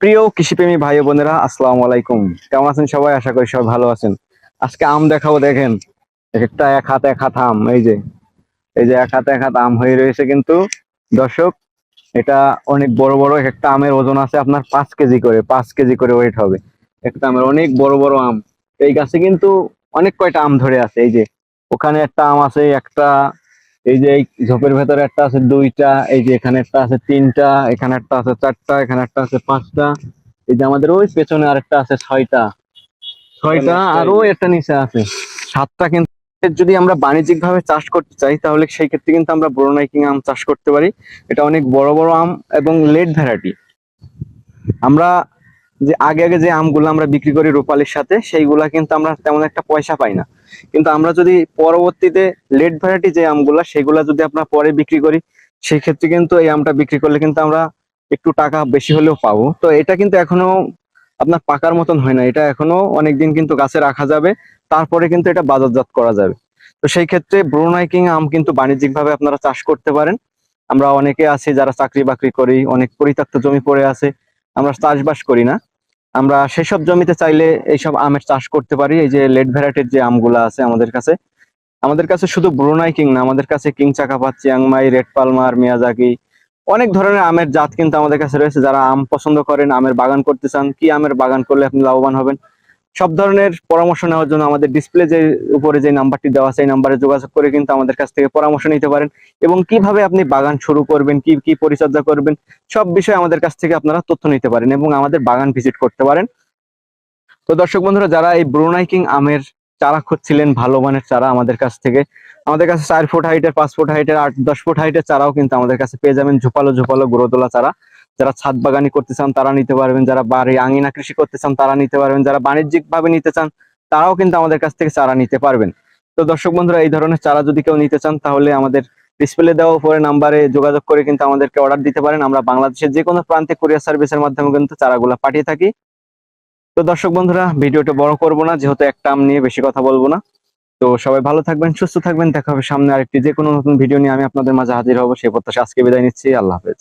প্রিয় কৃষিপ্রেমী ভাই ও বোনেরা, আসসালামু আলাইকুম। কেমন আছেন সবাই? আশা করি সবাই ভালো আছেন। আজকে আম দেখাবো, দেখেন। এক একটা এক হাত আম। এই যে এক হাত আম হয়ে রয়েছে কিন্তু। দর্শক, এটা অনেক বড় বড়। এক একটা আমের ওজন আছে আপনার 5 কেজি করে, 5 কেজি করে ওয়েট হবে একটা আমের। অনেক বড় বড় আম। এই গাছে কিন্তু অনেক কয়টা আম ধরে আছে। এই যে ওখানে একটা আম আছে একটা, এই যে এই ঝোপের ভেতরে একটা আছে দুইটা, এই যে এখানে একটা আছে তিনটা, এখানে একটা আছে চারটা, এখানে একটা আছে পাঁচটা, এই যে আমাদের ওই পেছনে আরেকটা আছে ছয়টা, আরো একটা নিচে আছে সাতটা। কিন্তু যদি আমরা বাণিজ্যিক ভাবে চাষ করতে চাই তাহলে সেই ক্ষেত্রে কিন্তু আমরা ব্রুনাই কিং আম চাষ করতে পারি। এটা অনেক বড় বড় আম এবং লেট ভ্যারাইটি। আমরা যে আগে আগে যে আমগুলো আমরা বিক্রি করি রূপালীর সাথে, সেইগুলা কিন্তু আমরা তেমন একটা পয়সা পাই না। কিন্তু আমরা যদি পরবর্তীতে লেট ভ্যারাইটি যে আমগুলা, সেগুলা যদি আমরা পরে বিক্রি করি, সেই ক্ষেত্রে কিন্তু এই আমটা বিক্রি করলে কিন্তু আমরা একটু টাকা বেশি হলেও পাবো। তো এটা কিন্তু এখনো আপনার পাকার মতন হয় না, এটা এখনো অনেকদিন কিন্তু গাছে রাখা যাবে, তারপরে কিন্তু এটা বাজারজাত করা যাবে। তো সেই ক্ষেত্রে ব্রুনাই কিং আম কিন্তু বাণিজ্যিক ভাবে আপনারা চাষ করতে পারেন। আমরা অনেকে আছি যারা চাকরি বাকরি করি, অনেক পরিত্যক্ত জমি পড়ে আছে, আমরা চাষবাস করি না। আমরা সেসব জমিতে চাইলে এইসব আমের চাষ করতে পারি। এই যে লেট ভ্যারাইটির যে আমগুলো আছে আমাদের কাছে শুধু ব্রুনাই কিং না, আমাদের কাছে king Chakkapat, Chiang Mai, red Palmer, Miyazaki, অনেক ধরনের আমের জাত কিন্তু আমাদের কাছে রয়েছে। যারা আম পছন্দ করেন, আমের বাগান করতে চান, কি আমের বাগান করলে আপনি লাভবান হবেন, সব ধরনের পরামর্শ নেওয়ার জন্য আমাদের ডিসপ্লে যে উপরে যে নাম্বারটি দেওয়া আছে, এই নাম্বারে যোগাযোগ করে কিন্তু আমাদের কাছ থেকে পরামর্শ নিতে পারেন। এবং কিভাবে আপনি বাগান শুরু করবেন, কি কি পরিচর্যা করবেন, সব বিষয়ে আমাদের কাছ থেকে আপনারা তথ্য নিতে পারেন এবং আমাদের বাগান ভিজিট করতে পারেন। তো দর্শক বন্ধুরা, যারা এই ব্রুনাই কিং আমের চারা খুঁজছিলেন, ভালো মানের চারা, আমাদের কাছে 4 ফুট হাইটের, 5 ফুট হাইটের, 8-10 ফুট হাইটের চারাও কিন্তু আমাদের কাছে পেয়ে যাবেন। ঝোপালো ঝোপালো গ্রো তোলা চারা। যারা ছাদ বাগানি করতে চান তারা নিতে পারবেন, যারা বাড়ি আঙিনা কৃষি করতে চান তারা নিতে পারবেন, যারা বাণিজ্যিক ভাবে নিতে চান তারাও কিন্তু আমাদের কাছ থেকে চারা নিতে পারবেন। তো দর্শক বন্ধুরা, এই ধরনের চারা যদি কেউ নিতে চান তাহলে আমাদের ডিসপ্লে দেওয়া উপরে নাম্বারে যোগাযোগ করে কিন্তু আমাদেরকে অর্ডার দিতে পারেন। আমরা বাংলাদেশের যে কোনো প্রান্তে কুরিয়ার সার্ভিসের মাধ্যমে কিন্তু চারাগুলা পাঠিয়ে থাকি। তো দর্শক বন্ধুরা, ভিডিওটা বড় করব না, যেহেতু একটা আম নিয়ে বেশি কথা বলবো না। তো সবাই ভালো থাকবেন, সুস্থ থাকবেন। দেখা হবে সামনে আরেকটি যে কোনো নতুন ভিডিও নিয়ে, আমি আপনাদের মাঝে হাজির হব। সেই প্রত্যাশা আজকে বিদায় নিচ্ছি। আল্লাহ হাফেজ।